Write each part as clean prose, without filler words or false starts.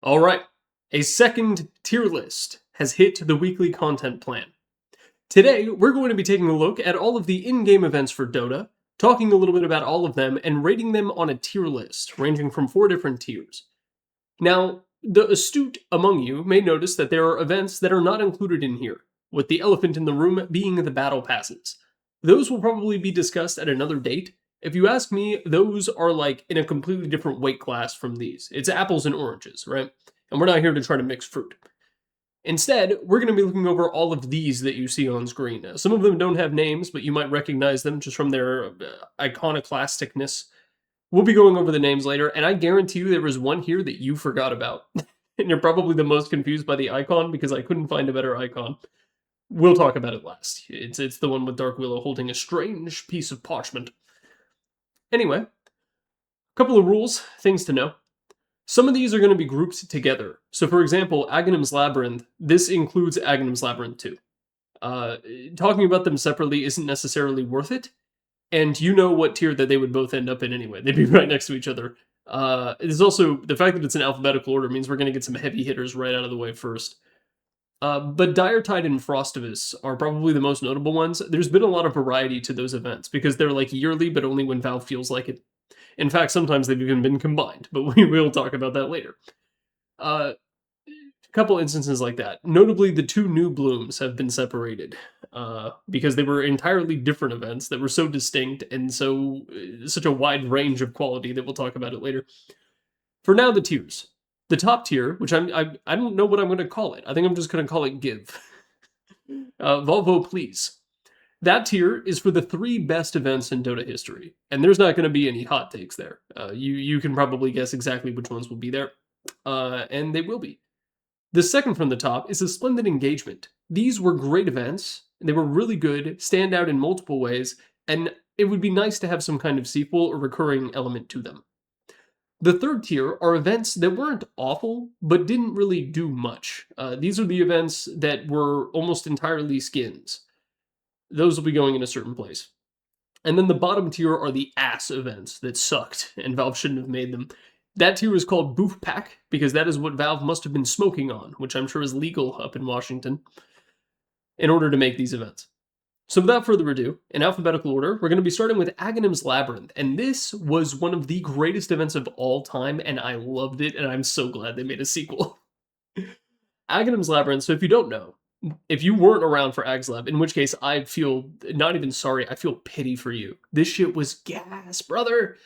Alright, a second tier list has hit the weekly content plan. Today, we're going to be taking a look at all of the in-game events for Dota, talking a little bit about all of them, and rating them on a tier list, ranging from 4 different tiers. Now, the astute among you may notice that there are events that are not included in here, with the elephant in the room being the battle passes. Those will probably be discussed at another date. If you ask me, those are like in a completely different weight class from these. It's apples and oranges, right? And we're not here to try to mix fruit. Instead, we're going to be looking over all of these that you see on screen. Some of them don't have names, but you might recognize them just from their iconoclasticness. We'll be going over the names later, and I guarantee you there was one here that you forgot about. And you're probably the most confused by the icon because I couldn't find a better icon. We'll talk about it last. It's the one with Dark Willow holding a strange piece of parchment. Anyway, a couple of rules, things to know. Some of these are going to be grouped together. So for example, Aghanim's Labyrinth, this includes Aghanim's Labyrinth too. Talking about them separately isn't necessarily worth it, and you know what tier that they would both end up in anyway. They'd be right next to each other. There's also, the fact that it's in alphabetical order means we're going to get some heavy hitters right out of the way first. But Diretide and Frostivus are probably the most notable ones. There's been a lot of variety to those events, because they're like yearly, but only when Valve feels like it. In fact, sometimes they've even been combined, but we will talk about that later. A couple instances like that. Notably, the 2 new blooms have been separated, because they were entirely different events that were so distinct and such a wide range of quality that we'll talk about it later. For now, the tiers. The top tier, which I don't know what I'm going to call it. I think I'm just going to call it Give. Volvo, please. That tier is for the 3 best events in Dota history, and there's not going to be any hot takes there. You can probably guess exactly which ones will be there, and they will be. The second from the top is a Splendid Engagement. These were great events, they were really good, stand out in multiple ways, and it would be nice to have some kind of sequel or recurring element to them. The third tier are events that weren't awful, but didn't really do much. These are the events that were almost entirely skins. Those will be going in a certain place. And then the bottom tier are the ass events that sucked, and Valve shouldn't have made them. That tier is called Boof Pack, because that is what Valve must have been smoking on, which I'm sure is legal up in Washington, in order to make these events. So without further ado, in alphabetical order, we're going to be starting with Aghanim's Labyrinth, and this was one of the greatest events of all time, and I loved it, and I'm so glad they made a sequel. Aghanim's Labyrinth, so if you don't know, if you weren't around for AgsLab, in which case I feel not even sorry, I feel pity for you. This shit was gas, brother!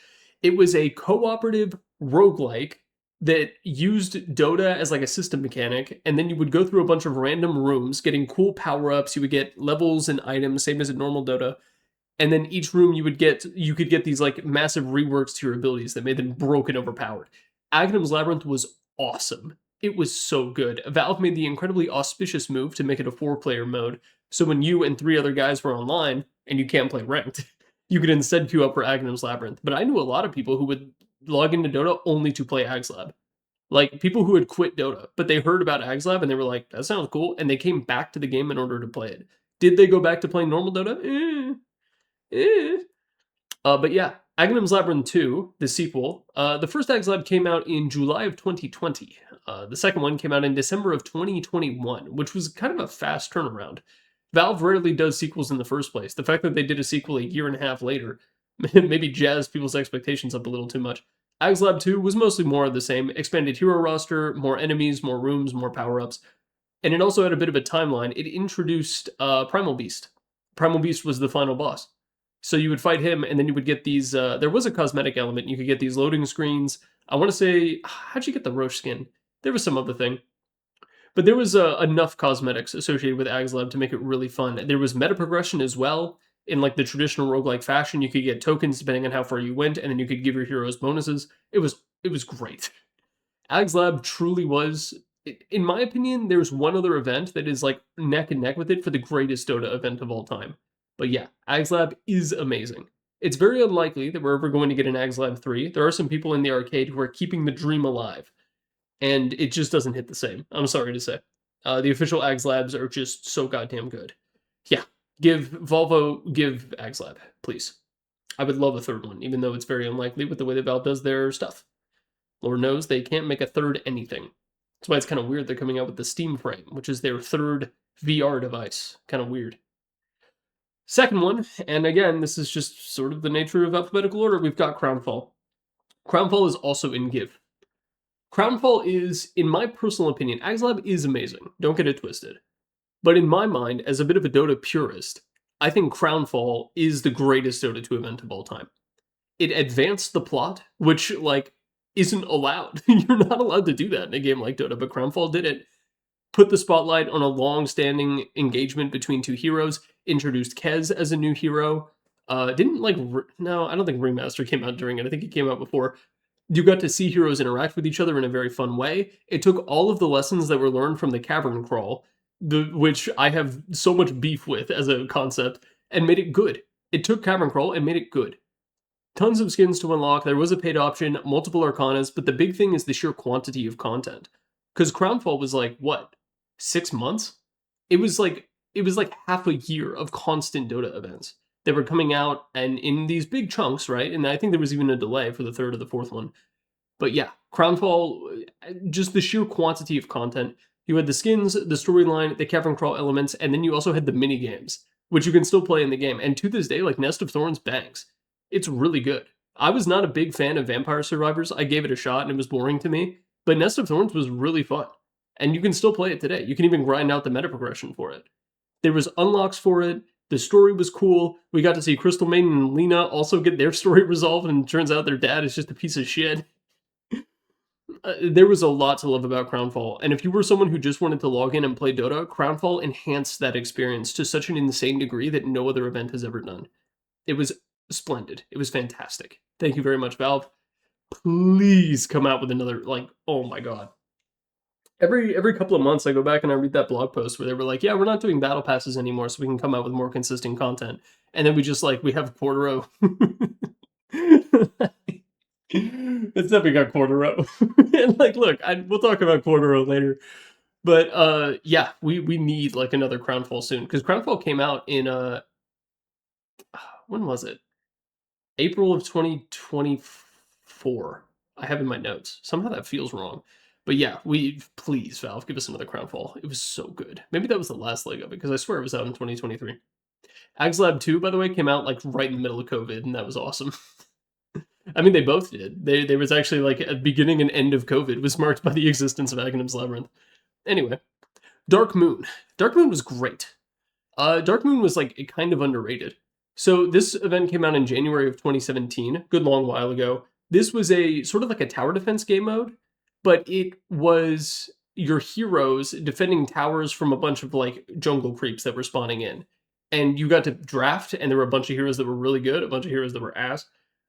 It was a cooperative roguelike that used Dota as like a system mechanic, and then you would go through a bunch of random rooms, getting cool power-ups, you would get levels and items, same as in normal Dota, and then each room you could get these like massive reworks to your abilities that made them broken overpowered. Aghanim's Labyrinth was awesome. It was so good. Valve made the incredibly auspicious move to make it a 4-player mode, so when you and 3 other guys were online, and you can't play ranked, you could instead queue up for Aghanim's Labyrinth. But I knew a lot of people who would log into Dota only to play AgsLab. Like, people who had quit Dota, but they heard about AgsLab and they were like, that sounds cool, and they came back to the game in order to play it. Did they go back to playing normal Dota? But yeah, Aghanim's Labyrinth 2, the sequel, the first AgsLab came out in July of 2020. The second one came out in December of 2021, which was kind of a fast turnaround. Valve rarely does sequels in the first place. The fact that they did a sequel a year and a half later maybe jazzed people's expectations up a little too much. AgsLab 2 was mostly more of the same, expanded hero roster, more enemies, more rooms, more power-ups, and it also had a bit of a timeline. It introduced Primal Beast. Primal Beast was the final boss. So you would fight him, and then you would get these, there was a cosmetic element, you could get these loading screens. I want to say, how'd you get the Roche skin? There was some other thing. But there was enough cosmetics associated with AgsLab to make it really fun. There was meta progression as well. In like the traditional roguelike fashion, you could get tokens depending on how far you went, and then you could give your heroes bonuses. It was great. AgsLab truly was, in my opinion, there's one other event that is like neck and neck with it for the greatest Dota event of all time. But yeah, AgsLab is amazing. It's very unlikely that we're ever going to get an AgsLab 3. There are some people in the arcade who are keeping the dream alive, and it just doesn't hit the same, I'm sorry to say. The official AgsLabs are just so goddamn good. Yeah. Give AgsLab, please. I would love a third one, even though it's very unlikely with the way that Valve does their stuff. Lord knows they can't make a third anything. That's why it's kind of weird they're coming out with the Steam Frame, which is their third VR device. Kind of weird. Second one, and again, this is just sort of the nature of alphabetical order, we've got Crownfall. Crownfall is also in Give. Crownfall is, in my personal opinion, Axlab is amazing, don't get it twisted. But in my mind, as a bit of a Dota purist, I think Crownfall is the greatest Dota 2 event of all time. It advanced the plot, which, like, isn't allowed. You're not allowed to do that in a game like Dota, but Crownfall did it. Put the spotlight on a long-standing engagement between two heroes, introduced Kez as a new hero. Didn't, like, no, I don't think Remaster came out during it. I think it came out before. You got to see heroes interact with each other in a very fun way. It took all of the lessons that were learned from the Cavern Crawl, which I have so much beef with as a concept, and made it good. It took Cavern Crawl and made it good. Tons of skins to unlock, there was a paid option, multiple arcanas, but the big thing is the sheer quantity of content. Because Crownfall was like, what, 6 months? It was like half a year of constant Dota events. They were coming out and in these big chunks, right? And I think there was even a delay for the third or the fourth one. But yeah, Crownfall, just the sheer quantity of content. You had the skins, the storyline, the Cavern Crawl elements, and then you also had the mini games, which you can still play in the game. And to this day, like, Nest of Thorns bangs. It's really good. I was not a big fan of Vampire Survivors. I gave it a shot and it was boring to me. But Nest of Thorns was really fun. And you can still play it today. You can even grind out the meta progression for it. There was unlocks for it. The story was cool. We got to see Crystal Maiden and Lena also get their story resolved, and it turns out their dad is just a piece of shit. There was a lot to love about Crownfall, and if you were someone who just wanted to log in and play Dota, Crownfall enhanced that experience to such an insane degree that no other event has ever done. It was splendid. It was fantastic. Thank you very much, Valve. Please come out with another, like, oh my god. Every couple of months I go back and I read that blog post where they were like, yeah, we're not doing battle passes anymore so we can come out with more consistent content. And then we just, like, we have Quartero. It's definitely got Quartero. And, like, look, we'll talk about Quartero later. But, yeah, we need, like, another Crownfall soon. Because Crownfall came out in, when was it? April of 2024. I have in my notes. Somehow that feels wrong. But yeah, please, Valve, give us another Crownfall. It was so good. Maybe that was the last leg of it, because I swear it was out in 2023. Axlab 2, by the way, came out like right in the middle of COVID, and that was awesome. I mean, they both did. There was actually like a beginning and end of COVID was marked by the existence of Aghanim's Labyrinth. Anyway, Dark Moon. Dark Moon was great. Dark Moon was like kind of underrated. So this event came out in January of 2017, good long while ago. This was a sort of like a tower defense game mode, but it was your heroes defending towers from a bunch of like jungle creeps that were spawning in. And you got to draft, and there were a bunch of heroes that were really good, a bunch of heroes that were ass.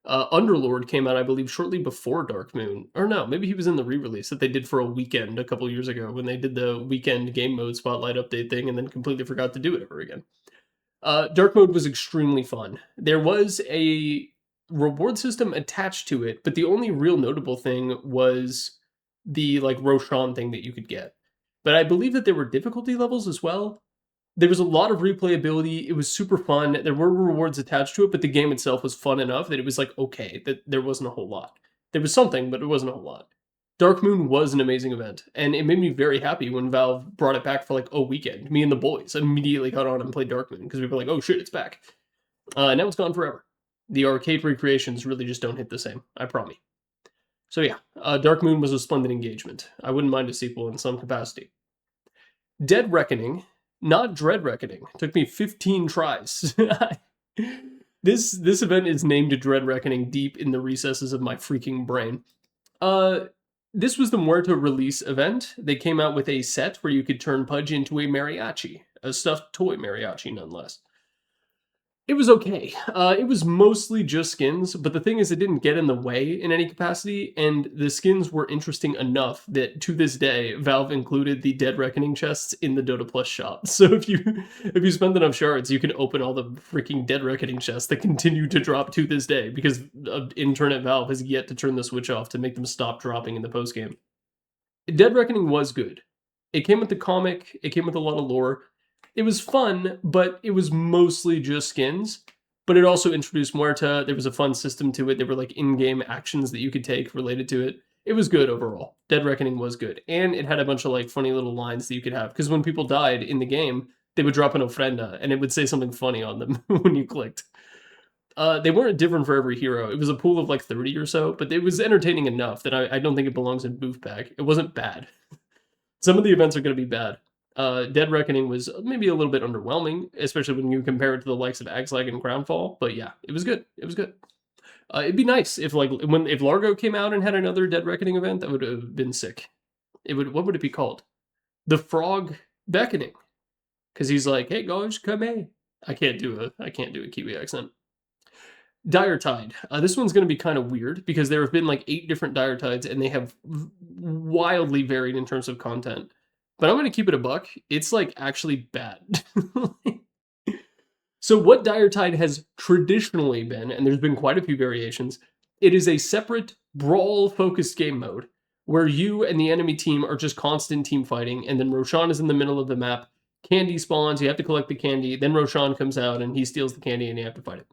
Underlord came out, I believe, shortly before Dark Moon. Or no, maybe he was in the re-release that they did for a weekend a couple years ago when they did the weekend game mode spotlight update thing and then completely forgot to do it ever again. Dark Mode was extremely fun. There was a reward system attached to it, but the only real notable thing was the like Roshan thing that you could get. But I believe that there were difficulty levels as well. There was a lot of replayability. It was super fun. There were rewards attached to it, but the game itself was fun enough that it was like, okay, that there wasn't a whole lot. There was something, but it wasn't a whole lot. Dark Moon was an amazing event, and it made me very happy when Valve brought it back for like a weekend. Me and the boys immediately got on and played Dark Moon, because we were like, oh shit, it's back. Now it's gone forever. The arcade recreations really just don't hit the same, I promise. So yeah, Dark Moon was a splendid engagement. I wouldn't mind a sequel in some capacity. Dead Reckoning, not Dread Reckoning, took me 15 tries. This event is named Dread Reckoning deep in the recesses of my freaking brain. This was the Muerto release event. They came out with a set where you could turn Pudge into a mariachi, a stuffed toy mariachi nonetheless. It was okay. It was mostly just skins, but the thing is it didn't get in the way in any capacity, and the skins were interesting enough that to this day, Valve included the Dead Reckoning chests in the Dota Plus shop. So if you spend enough shards, you can open all the freaking Dead Reckoning chests that continue to drop to this day, because intern at Valve has yet to turn the switch off to make them stop dropping in the postgame. Dead Reckoning was good. It came with the comic, it came with a lot of lore. It was fun, but it was mostly just skins. But it also introduced Muerta. There was a fun system to it. There were like in-game actions that you could take related to it. it was good overall. Dead Reckoning was good. And it had a bunch of like funny little lines that you could have. Because when people died in the game, they would drop an ofrenda and it would say something funny on them when you clicked. They weren't different for every hero. It was a pool of like 30 or so, but it was entertaining enough that I don't think it belongs in Booth Pack. It wasn't bad. Some of the events are going to be bad. Dead Reckoning was maybe a little bit underwhelming, especially when you compare it to the likes of Aghanim and Crownfall. But yeah, it was good. It was good. It'd be nice if like if Largo came out and had another Dead Reckoning event, that would have been sick. It would. What would it be called? The Frog Beckoning, because he's like, "Hey guys, come in." I can't do a Kiwi accent. Dire Tide. This one's going to be kind of weird because there have been like 8 different Dire Tides and they have wildly varied in terms of content. But I'm going to keep it a buck. It's like actually bad. So what Dire Tide has traditionally been, and there's been quite a few variations, it is a separate brawl-focused game mode where you and the enemy team are just constant team fighting, and then Roshan is in the middle of the map. Candy spawns, you have to collect the candy, then Roshan comes out and he steals the candy and you have to fight it.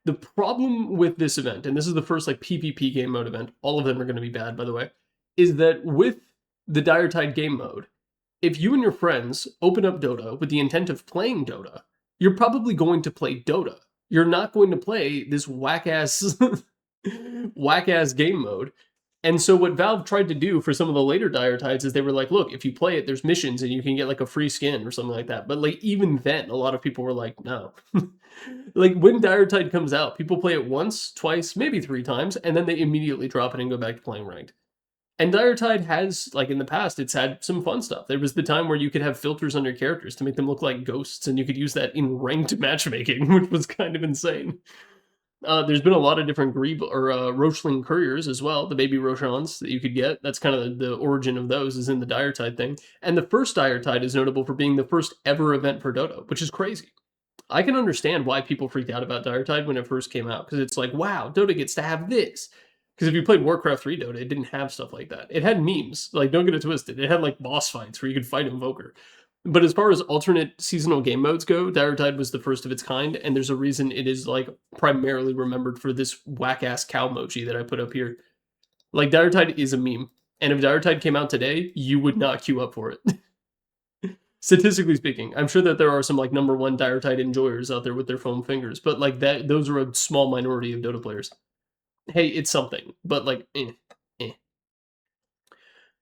The problem with this event, and this is the first like PvP game mode event, all of them are going to be bad, by the way, is that with the Dire Tide game mode, if you and your friends open up Dota with the intent of playing Dota, you're probably going to play Dota. You're not going to play this whack-ass game mode. And so what Valve tried to do for some of the later Dire Tides is they were like, look, if you play it, there's missions and you can get like a free skin or something like that. But like even then, a lot of people were like, no. Like when Dire Tide comes out, people play it once, twice, maybe 3 times, and then they immediately drop it and go back to playing ranked. And Dire Tide has, like in the past, it's had some fun stuff. There was the time where you could have filters on your characters to make them look like ghosts, and you could use that in ranked matchmaking, which was kind of insane. There's been a lot of different Roachling couriers as well, the baby Roshans that you could get. That's kind of the origin of those, is in the Dire Tide thing. And the first Dire Tide is notable for being the first ever event for Dota, which is crazy. I can understand why people freaked out about Dire Tide when it first came out, because it's like, wow, Dota gets to have this. Because if you played Warcraft 3 Dota, it didn't have stuff like that. It had memes, like, don't get it twisted. It had, like, boss fights where you could fight Invoker. But as far as alternate seasonal game modes go, Dire Tide was the first of its kind, and there's a reason it is, like, primarily remembered for this whack-ass cow emoji that I put up here. Like, Dire Tide is a meme, and if Dire Tide came out today, you would not queue up for it. Statistically speaking, I'm sure that there are some, like, #1 Dire Tide enjoyers out there with their foam fingers, but, like, those are a small minority of Dota players. Hey, it's something, but like,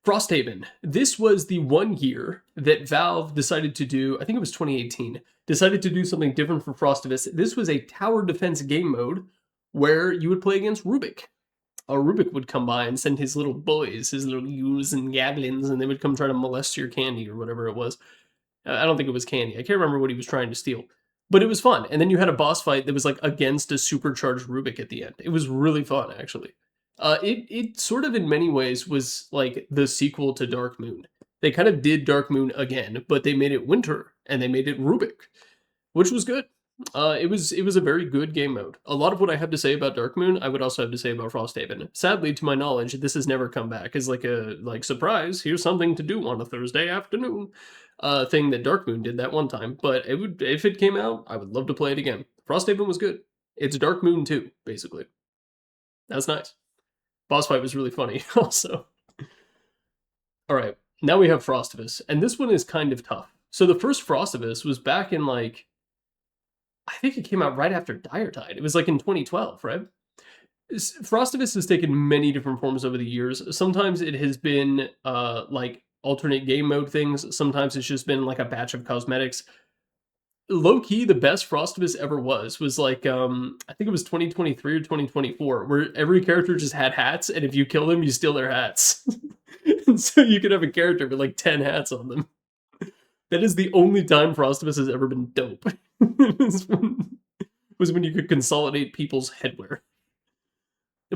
Frosthaven. This was the one year that Valve decided to do, I think it was 2018, decided to do something different for Frostivus. This was a tower defense game mode where you would play against Rubik. Rubik would come by and send his little boys, his little ewes and gablins, and they would come try to molest your candy or whatever it was. I don't think it was candy. I can't remember what he was trying to steal. But it was fun. And then you had a boss fight that was like against a supercharged Rubik at the end. It was really fun, actually. It sort of in many ways was like the sequel to Dark Moon. They kind of did Dark Moon again, but they made it winter and they made it Rubik, which was good. It was a very good game mode. A lot of what I have to say about Dark Moon, I would also have to say about Frosthaven. Sadly, to my knowledge, this has never come back as like a surprise. Here's something to do on a Thursday afternoon. Thing that Dark Moon did that one time, but it would, if it came out, I would love to play it again. Frosthaven was good. It's Dark Moon 2, basically. That's nice. Boss fight was really funny, also. Alright, now we have Frostivus, and this one is kind of tough. So the first Frostivus was back in, like, I think it came out right after Dire Tide. It was, like, in 2012, right? Frostivus has taken many different forms over the years. Sometimes it has been, like, alternate game mode things. Sometimes it's just been like a batch of cosmetics. Low-key, the best Frostivus ever was like, I think it was 2023 or 2024, where every character just had hats, and if you kill them, you steal their hats. And so you could have a character with like 10 hats on them. That is the only time Frostivus has ever been dope. was when you could consolidate people's headwear.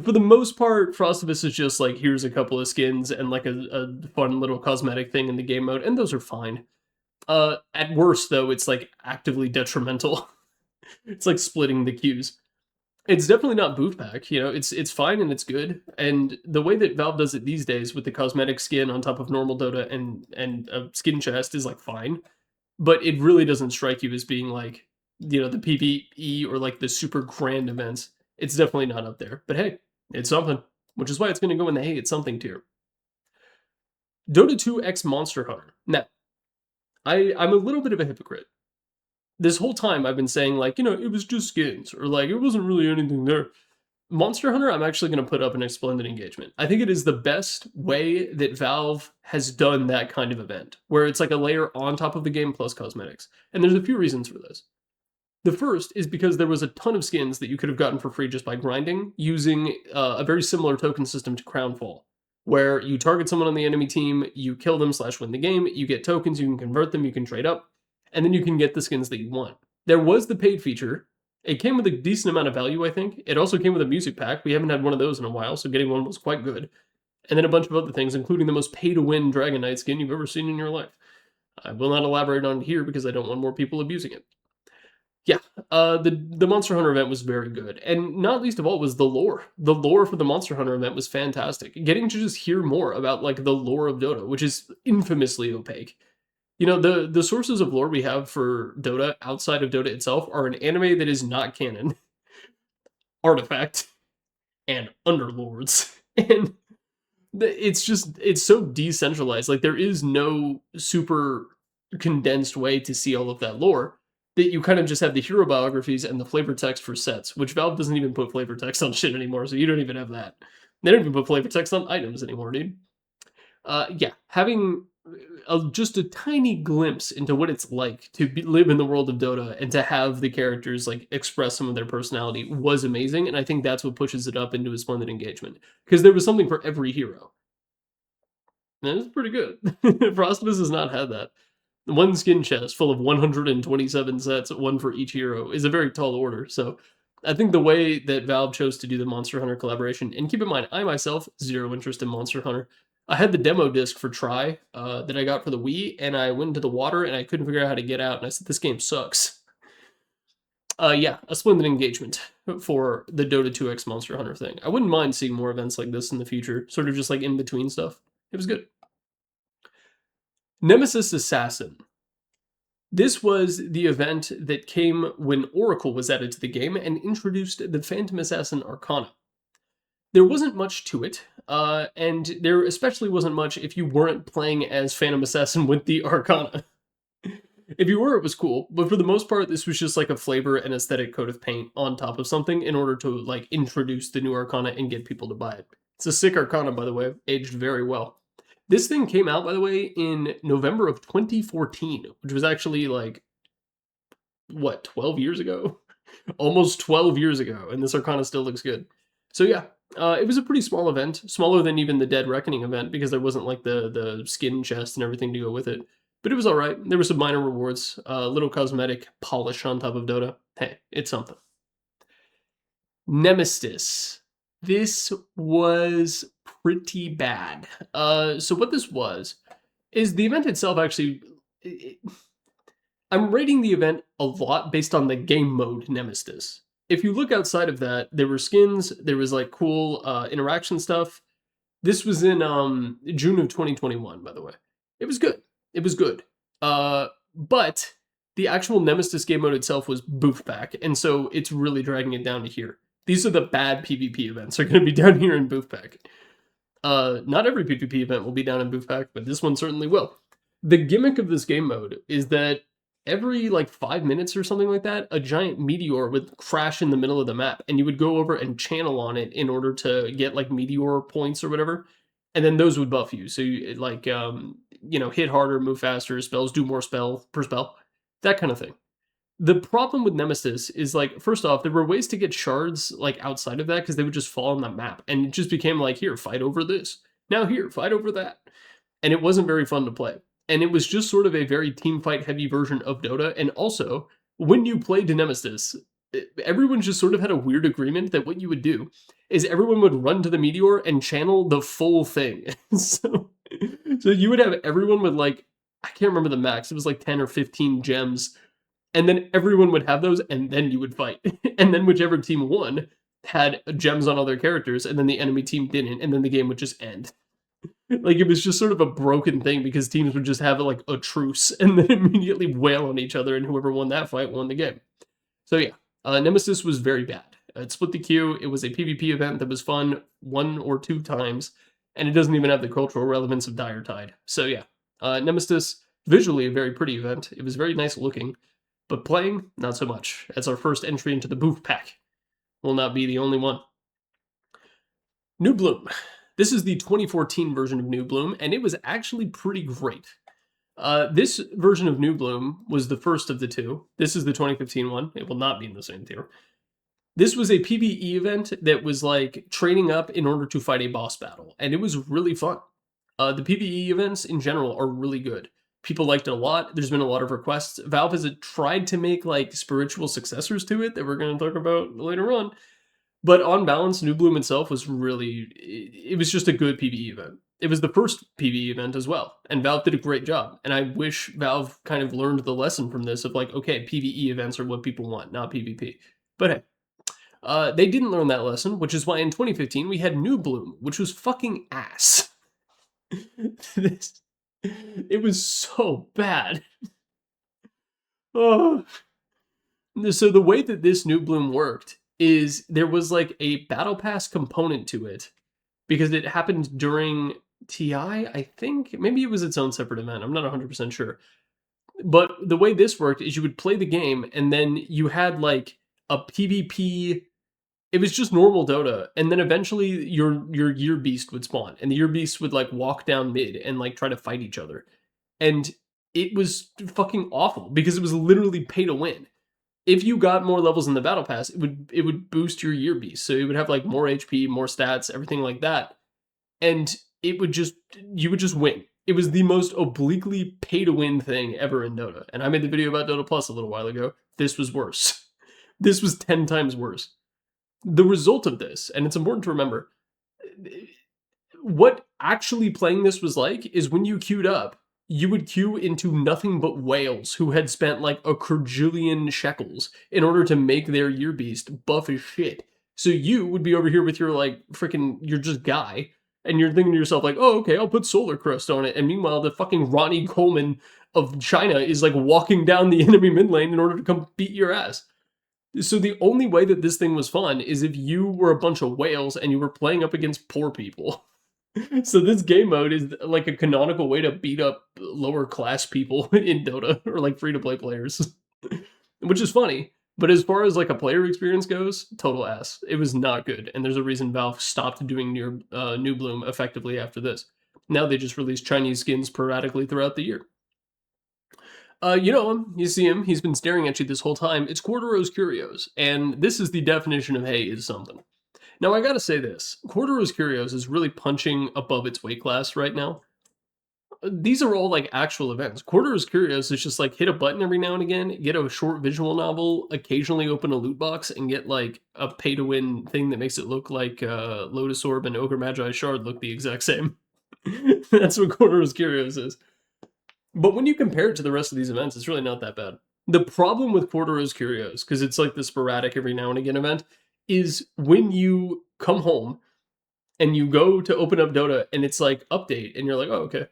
For the most part, Frostivus is just like, here's a couple of skins and like a fun little cosmetic thing in the game mode, and those are fine. At worst, though, it's like actively detrimental. It's like splitting the queues. It's definitely not Booth Pack, you know, it's fine and it's good. And the way that Valve does it these days with the cosmetic skin on top of normal Dota and a skin chest is like fine. But it really doesn't strike you as being like, you know, the PvE or like the super grand events. It's definitely not up there. But hey, it's something. which is why it's going to go in the hey, it's something tier. Dota 2 X Monster Hunter. Now, I'm a little bit of a hypocrite. This whole time I've been saying, like, you know, it was just skins, or like, it wasn't really anything there. Monster Hunter, I'm actually going to put up an Splendid Engagement. I think it is the best way that Valve has done that kind of event, where it's like a layer on top of the game plus cosmetics. And there's a few reasons for this. The first is because there was a ton of skins that you could have gotten for free just by grinding, using a very similar token system to Crownfall, where you target someone on the enemy team, you kill them / win the game, you get tokens, you can convert them, you can trade up, and then you can get the skins that you want. There was the paid feature. It came with a decent amount of value, I think. It also came with a music pack. We haven't had one of those in a while, so getting one was quite good. And then a bunch of other things, including the most pay-to-win Dragon Knight skin you've ever seen in your life. I will not elaborate on it here because I don't want more people abusing it. Yeah, the Monster Hunter event was very good. And not least of all was the lore. The lore for the Monster Hunter event was fantastic. Getting to just hear more about like the lore of Dota, which is infamously opaque. You know, the sources of lore we have for Dota outside of Dota itself are an anime that is not canon, Artifact, and Underlords. And it's so decentralized. Like, there is no super condensed way to see all of that lore, that you kind of just have the hero biographies and the flavor text for sets, which Valve doesn't even put flavor text on shit anymore, so you don't even have that. They don't even put flavor text on items anymore, dude. Yeah, having just a tiny glimpse into what it's like to live in the world of Dota and to have the characters like express some of their personality was amazing, and I think that's what pushes it up into a Splendid Engagement, because there was something for every hero. And it was pretty good. Frostivus has not had that. One skin chest full of 127 sets, one for each hero, is a very tall order, so I think the way that Valve chose to do the Monster Hunter collaboration, and keep in mind, I myself, zero interest in Monster Hunter. I had the demo disc for Try that I got for the Wii, and I went into the water, and I couldn't figure out how to get out, and I said, this game sucks. Yeah, a Splendid Engagement for the Dota 2X Monster Hunter thing. I wouldn't mind seeing more events like this in the future, sort of just like in-between stuff. It was good. Nemesis Assassin. This was the event that came when Oracle was added to the game and introduced the Phantom Assassin Arcana. There wasn't much to it, and there especially wasn't much if you weren't playing as Phantom Assassin with the Arcana. If you were, it was cool, but for the most part, this was just like a flavor and aesthetic coat of paint on top of something in order to like introduce the new Arcana and get people to buy it. It's a sick Arcana, by the way, aged very well. This thing came out, by the way, in November of 2014, which was actually like, what, 12 years ago? Almost 12 years ago, and this Arcana still looks good. So yeah, it was a pretty small event, smaller than even the Dead Reckoning event, because there wasn't like the skin chest and everything to go with it. But it was alright. There were some minor rewards, little cosmetic polish on top of Dota. Hey, it's something. Nemesis. This was pretty bad. So what this was, is the event itself actually... I'm rating the event a lot based on the game mode Nemesis. If you look outside of that, there were skins, there was like cool interaction stuff. This was in June of 2021, by the way. It was good. It was good. But the actual Nemesis game mode itself was boof pack, and so it's really dragging it down to here. These are the bad PvP events are going to be down here in boof pack. Not every PvP event will be down in boof pack, but this one certainly will. The gimmick of this game mode is that every like 5 minutes or something like that, a giant meteor would crash in the middle of the map, and you would go over and channel on it in order to get like meteor points or whatever, and then those would buff you. So you like you know, hit harder, move faster, spells do more spell per spell, that kind of thing. The problem with Nemesis is, like, first off, there were ways to get shards like outside of that because they would just fall on that map, and it just became like, here, fight over this. Now here, fight over that. And it wasn't very fun to play. And it was just sort of a very team fight heavy version of Dota. And also, when you played Nemesis, everyone just sort of had a weird agreement that what you would do is everyone would run to the meteor and channel the full thing. so you would have everyone with like, I can't remember the max, it was like 10 or 15 gems. And then everyone would have those, and then you would fight. And then whichever team won had gems on all their characters, and then the enemy team didn't, and then the game would just end. Like, it was just sort of a broken thing, because teams would just have, like, a truce, and then immediately wail on each other, and whoever won that fight won the game. So yeah, Nemesis was very bad. It split the queue. It was a PvP event that was fun 1 or 2 times, and it doesn't even have the cultural relevance of Dire Tide. So yeah, Nemesis, visually a very pretty event. It was very nice looking, but playing, not so much. That's our first entry into the Booth Pack. Will not be the only one. New Bloom. This is the 2014 version of New Bloom, and it was actually pretty great. This version of New Bloom was the first of the two. This is the 2015 one. It will not be in the same tier. This was a PvE event that was like training up in order to fight a boss battle, and it was really fun. The PvE events in general are really good. People liked it a lot. There's been a lot of requests. Valve has tried to make like spiritual successors to it that we're going to talk about later on. But on balance, New Bloom itself was really, it was just a good PvE event. It was the first PvE event as well, and Valve did a great job. And I wish Valve kind of learned the lesson from this of like, okay, PvE events are what people want, not PvP. But hey, they didn't learn that lesson, which is why in 2015 we had New Bloom, which was fucking ass. It was so bad. Oh. So the way that this New Bloom worked is there was like a battle pass component to it because it happened during TI, I think. Maybe it was its own separate event. I'm not 100% sure. But the way this worked is you would play the game and then you had like a PvP. It was just normal Dota, and then eventually your Year Beast would spawn, and the Year Beast would like walk down mid and like try to fight each other. And it was fucking awful because it was literally pay to win. If you got more levels in the battle pass, it would boost your Year Beast. So you would have like more HP, more stats, everything like that. And you would just win. It was the most obliquely pay to win thing ever in Dota. And I made the video about Dota Plus a little while ago. This was worse. This was 10 times worse. The result of this, and it's important to remember, what actually playing this was like is when you queued up, you would queue into nothing but whales who had spent like a quadrillion shekels in order to make their Year Beast buff as shit. So you would be over here with your like freaking, you're just guy, and you're thinking to yourself like, oh, okay, I'll put Solar Crust on it. And meanwhile, the fucking Ronnie Coleman of China is like walking down the enemy mid lane in order to come beat your ass. So the only way that this thing was fun is if you were a bunch of whales and you were playing up against poor people. So this game mode is like a canonical way to beat up lower class people in Dota, or like free-to-play players. Which is funny, but as far as like a player experience goes, total ass. It was not good, and there's a reason Valve stopped doing New Bloom effectively after this. Now they just release Chinese skins sporadically throughout the year. You know him, you see him, he's been staring at you this whole time. It's Culdrose Curios, and this is the definition of hey is something. Now I gotta say this, Culdrose Curios is really punching above its weight class right now. These are all like actual events. Culdrose Curios is just like hit a button every now and again, get a short visual novel, occasionally open a loot box, and get like a pay-to-win thing that makes it look like Lotus Orb and Ogre Magi Shard look the exact same. That's what Culdrose Curios is. But when you compare it to the rest of these events, it's really not that bad. The problem with Culdrose Curios, because it's like the sporadic every now and again event, is when you come home and you go to open up Dota and it's like update and you're like, oh, okay,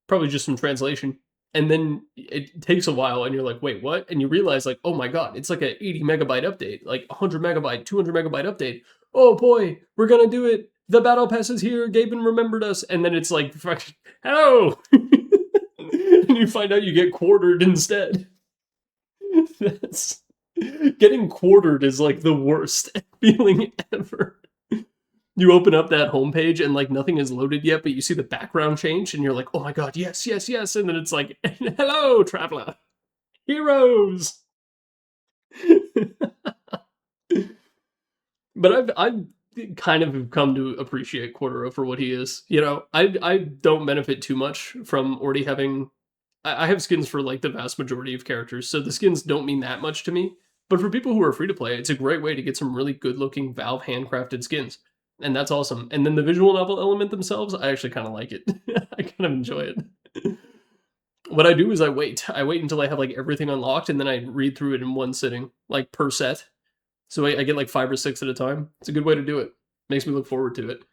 probably just some translation. And then it takes a while and you're like, wait, what? And you realize like, oh my God, it's like an 80 megabyte update, like 100 megabyte, 200 megabyte update. Oh boy, we're gonna do it. The battle pass is here. Gaben remembered us. And then it's like, hello. And you find out you get quartered instead. That's getting quartered is like the worst feeling ever. You open up that homepage and like nothing is loaded yet, but you see the background change and you're like, oh my God, yes, yes, yes. And then it's like, hello, traveler. Heroes. But I've kind of come to appreciate Culdrose for what he is. You know, I don't benefit too much from already having... I have skins for like the vast majority of characters, so the skins don't mean that much to me. But for people who are free to play, it's a great way to get some really good looking Valve handcrafted skins. And that's awesome. And then the visual novel element themselves, I actually kind of like it. I kind of enjoy it. What I do is I wait. I wait until I have like everything unlocked and then I read through it in one sitting, like per set. So I get like 5 or 6 at a time. It's a good way to do it. Makes me look forward to it.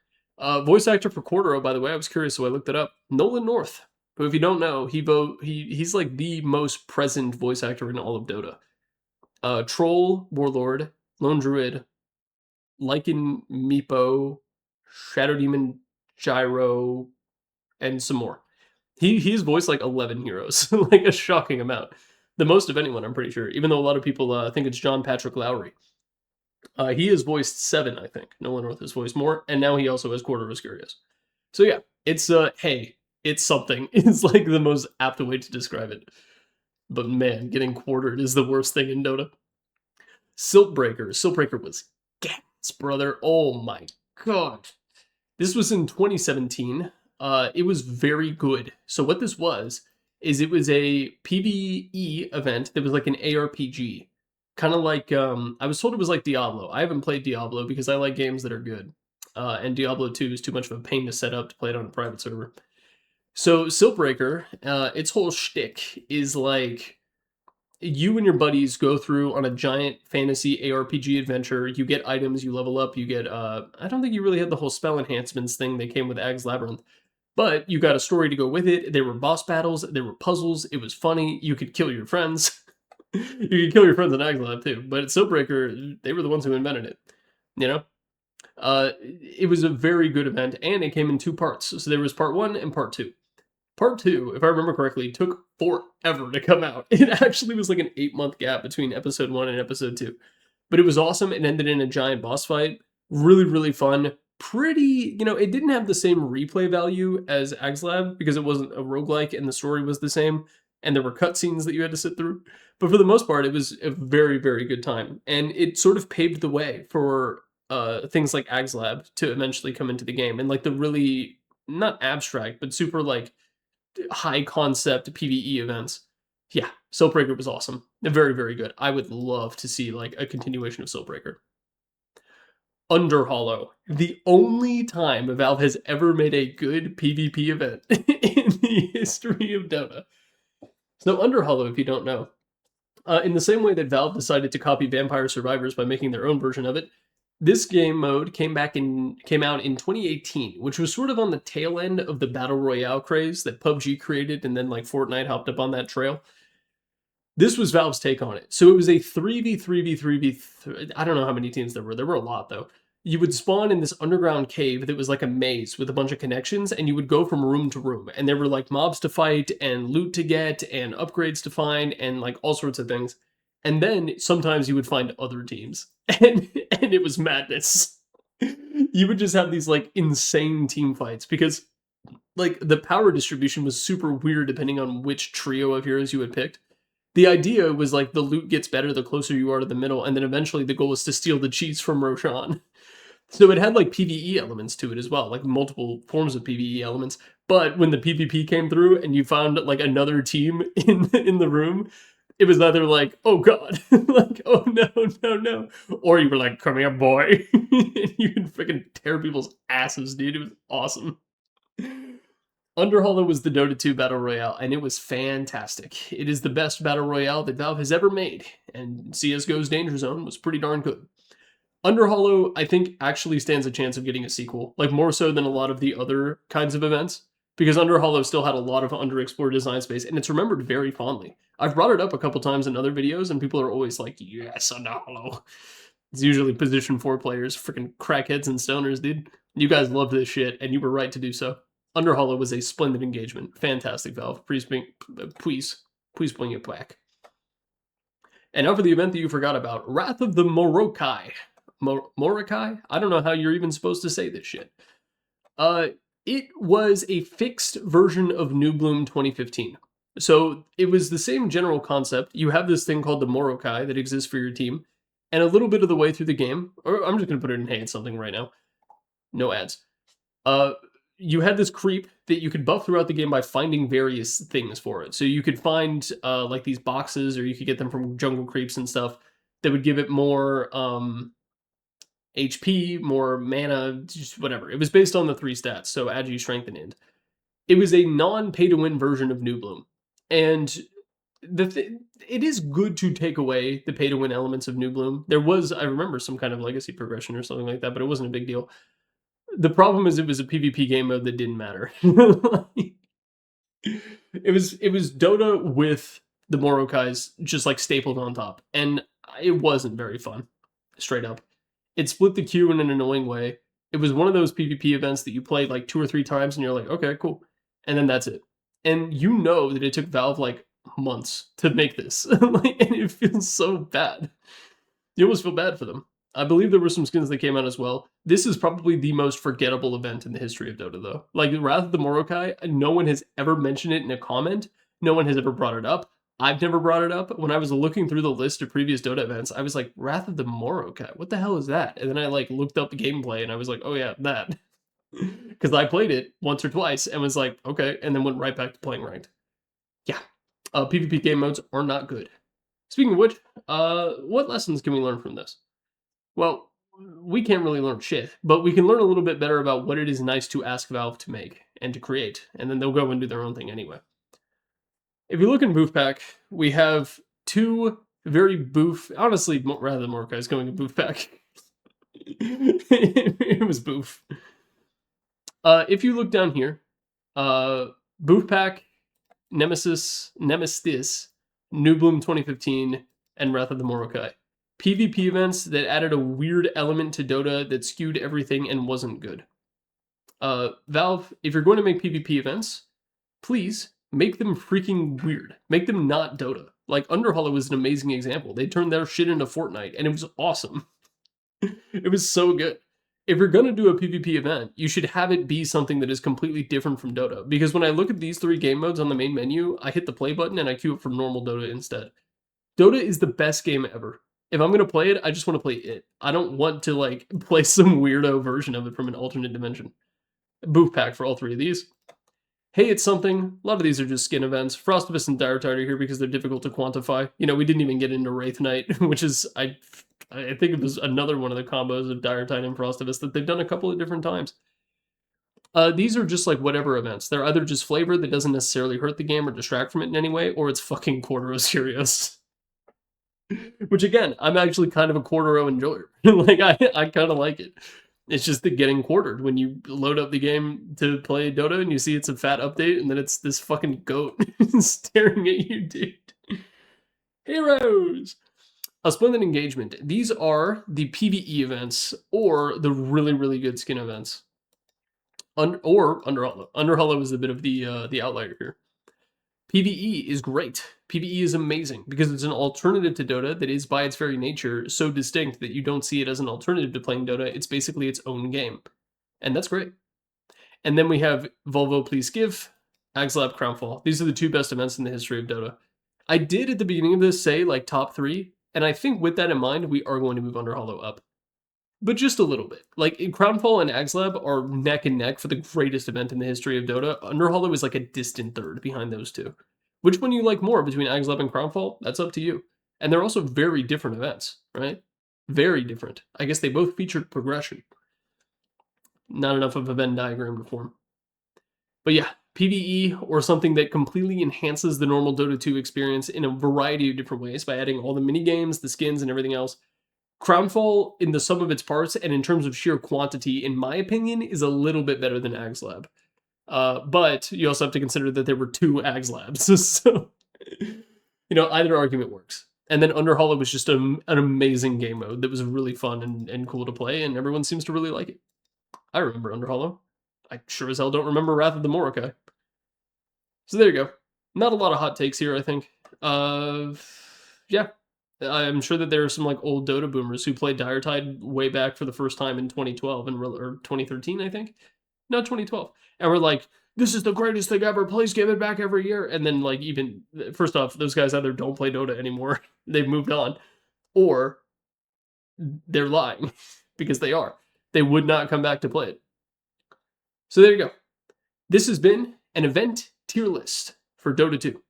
Voice actor for Culdrose, by the way, I was curious, so I looked it up. Nolan North. But if you don't know, he's like the most present voice actor in all of Dota. Troll, Warlord, Lone Druid, Lycan Meepo, Shadow Demon Gyro, and some more. He's voiced like 11 heroes, like a shocking amount. The most of anyone, I'm pretty sure, even though a lot of people think it's John Patrick Lowry. He has voiced 7, I think. Nolan North has voiced more, and now he also has Culdrose Curios. So yeah, it's hey, it's something. It's like the most apt way to describe it. But man, getting quartered is the worst thing in Dota. Siltbreaker was gas, brother. Oh my god. This was in 2017. It was very good. So what this was is it was a PvE event that was like an ARPG. Kind of like I was told it was like Diablo. I haven't played Diablo because I like games that are good. And Diablo 2 is too much of a pain to set up to play it on a private server. So Siltbreaker, its whole shtick is like you and your buddies go through on a giant fantasy ARPG adventure. You get items, you level up, you get I don't think you really had the whole spell enhancements thing that came with Ag's Labyrinth. But you got a story to go with it. There were boss battles, there were puzzles, it was funny, you could kill your friends. You could kill your friends in Ag's Lab too. But at Siltbreaker, they were the ones who invented it. You know? It was a very good event, and it came in 2 parts. So there was part 1 and part 2. Part 2, if I remember correctly, took forever to come out. It actually was like an 8-month gap between episode 1 and episode 2. But it was awesome. It ended in a giant boss fight. Really, really fun. Pretty, it didn't have the same replay value as Agslab because it wasn't a roguelike and the story was the same. And there were cutscenes that you had to sit through. But for the most part, it was a very, very good time. And it sort of paved the way for things like Agslab to eventually come into the game. And like the really, not abstract, but super like high concept PvE events. Yeah, Siltbreaker was awesome. Very, very good. I would love to see like a continuation of Siltbreaker. Underhollow. The only time Valve has ever made a good PvP event in the history of Dota. So Underhollow, if you don't know, in the same way that Valve decided to copy Vampire Survivors by making their own version of it, this game mode came out in 2018, which was sort of on the tail end of the Battle Royale craze that PUBG created, and then like Fortnite hopped up on that trail. This was Valve's take on it. So it was a 3v3v3v3, I don't know how many teams there were. There were a lot, though. You would spawn in this underground cave that was like a maze with a bunch of connections, and you would go from room to room. And there were like mobs to fight, and loot to get, and upgrades to find, and like all sorts of things. And then sometimes you would find other teams. And it was madness. You would just have these like insane team fights because like the power distribution was super weird depending on which trio of heroes you had picked. The idea was like the loot gets better the closer you are to the middle, and then eventually the goal was to steal the cheats from Roshan. So it had like PvE elements to it as well, like multiple forms of PvE elements. But when the PvP came through and you found like another team in the room, it was either like, oh god, like, oh no, or you were like, come here, boy. And you could freaking tear people's asses, dude. It was awesome. Underhollow was the Dota 2 Battle Royale, and it was fantastic. It is the best Battle Royale that Valve has ever made, and CSGO's Danger Zone was pretty darn good. Underhollow, I think, actually stands a chance of getting a sequel, like more so than a lot of the other kinds of events, because Underhollow still had a lot of underexplored design space, and it's remembered very fondly. I've brought it up a couple times in other videos, and people are always like, yes, Underhollow. It's usually position 4 players, freaking crackheads and stoners, dude. You guys love this shit, and you were right to do so. Underhollow was a splendid engagement. Fantastic, Valve. Please bring it back. And now for the event that you forgot about, Wrath of the Morokai. Morokai? I don't know how you're even supposed to say this shit. It was a fixed version of New Bloom 2015. So it was the same general concept. You have this thing called the Morokai that exists for your team, and a little bit of the way through the game, or I'm just going to put it in hey, it's something right now. No ads. You had this creep that you could buff throughout the game by finding various things for it. So you could find like these boxes, or you could get them from jungle creeps and stuff that would give it more HP, more mana, just whatever. It was based on the 3 stats, so Agi, Strength, and Int. It was a non-pay-to-win version of New Bloom. And it is good to take away the pay-to-win elements of New Bloom. There was, I remember, some kind of legacy progression or something like that, but it wasn't a big deal. The problem is it was a PvP game mode that didn't matter. It was Dota with the Morokais just like stapled on top, and it wasn't very fun, straight up. It split the queue in an annoying way. It was one of those PvP events that you played like 2 or 3 times and you're like, okay, cool. And then that's it. And you know that it took Valve like months to make this. And it feels so bad. You almost feel bad for them. I believe there were some skins that came out as well. This is probably the most forgettable event in the history of Dota, though. Like, Wrath of the Morokai, no one has ever mentioned it in a comment. No one has ever brought it up. I've never brought it up. When I was looking through the list of previous Dota events, I was like, Wrath of the Morokai, what the hell is that? And then I like looked up the gameplay and I was like, oh yeah, that. Because I played it once or twice and was like, okay, and then went right back to playing ranked. Yeah, PvP game modes are not good. Speaking of which, what lessons can we learn from this? Well, we can't really learn shit, but we can learn a little bit better about what it is nice to ask Valve to make and to create, and then they'll go and do their own thing anyway. If you look in Boof Pack, we have 2 very boof, honestly, rather than Morokai is going in Boof Pack. It was boof. If you look down here, Boof Pack, Nemesis, New Bloom 2015, and Wrath of the Morokai. PvP events that added a weird element to Dota that skewed everything and wasn't good. Valve, if you're going to make PvP events, please make them freaking weird. Make them not Dota. Like, Underhollow was an amazing example. They turned their shit into Fortnite, and it was awesome. It was so good. If you're going to do a PvP event, you should have it be something that is completely different from Dota. Because when I look at these 3 game modes on the main menu, I hit the play button and I queue up for normal Dota instead. Dota is the best game ever. If I'm going to play it, I just want to play it. I don't want to, like, play some weirdo version of it from an alternate dimension. Boof Pack for all 3 of these. Hey, it's something. A lot of these are just skin events. Frostivus and Dire Tide are here because they're difficult to quantify. You know, we didn't even get into Wraith Knight, which is, I think it was another one of the combos of Dire Tide and Frostivus that they've done a couple of different times. These are just like whatever events. They're either just flavor that doesn't necessarily hurt the game or distract from it in any way, or it's fucking Culdrose Curios. Which again, I'm actually kind of a quarter-row enjoyer. Like, I kind of like it. It's just the getting quartered when you load up the game to play Dota and you see it's a fat update and then it's this fucking goat staring at you, dude. Heroes! A splendid engagement. These are the PvE events or the really, really good skin events. Or Underhollow. Underhollow is a bit of the outlier here. PvE is great. PvE is amazing because it's an alternative to Dota that is by its very nature so distinct that you don't see it as an alternative to playing Dota. It's basically its own game. And that's great. And then we have Volvo Please Give, Aghanim, Crownfall. These are the 2 best events in the history of Dota. I did at the beginning of this say like top 3, and I think with that in mind, we are going to move Underhollow up. But just a little bit. Like, Crownfall and Aghanim are neck and neck for the greatest event in the history of Dota. Underhollow is like a distant third behind those 2. Which one you like more between Aghanim and Crownfall? That's up to you. And they're also very different events, right? Very different. I guess they both featured progression. Not enough of a Venn diagram to form. But yeah, PvE or something that completely enhances the normal Dota 2 experience in a variety of different ways by adding all the minigames, the skins, and everything else. Crownfall, in the sum of its parts, and in terms of sheer quantity, in my opinion, is a little bit better than Aghanim. But you also have to consider that there were 2 Aghanim. So, you know, either argument works. And then Underhollow was just an amazing game mode that was really fun and cool to play, and everyone seems to really like it. I remember Underhollow. I sure as hell don't remember Wrath of the Morokai. So there you go. Not a lot of hot takes here, I think. Yeah. I'm sure that there are some like old Dota boomers who played Dire Tide way back for the first time in 2012 or 2013, I think. No, 2012. And we're like, this is the greatest thing ever. Please give it back every year. And then like even, first off, those guys either don't play Dota anymore. They've moved on. Or they're lying because they are. They would not come back to play it. So there you go. This has been an event tier list for Dota 2.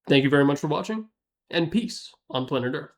Thank you very much for watching, and peace on planet Earth.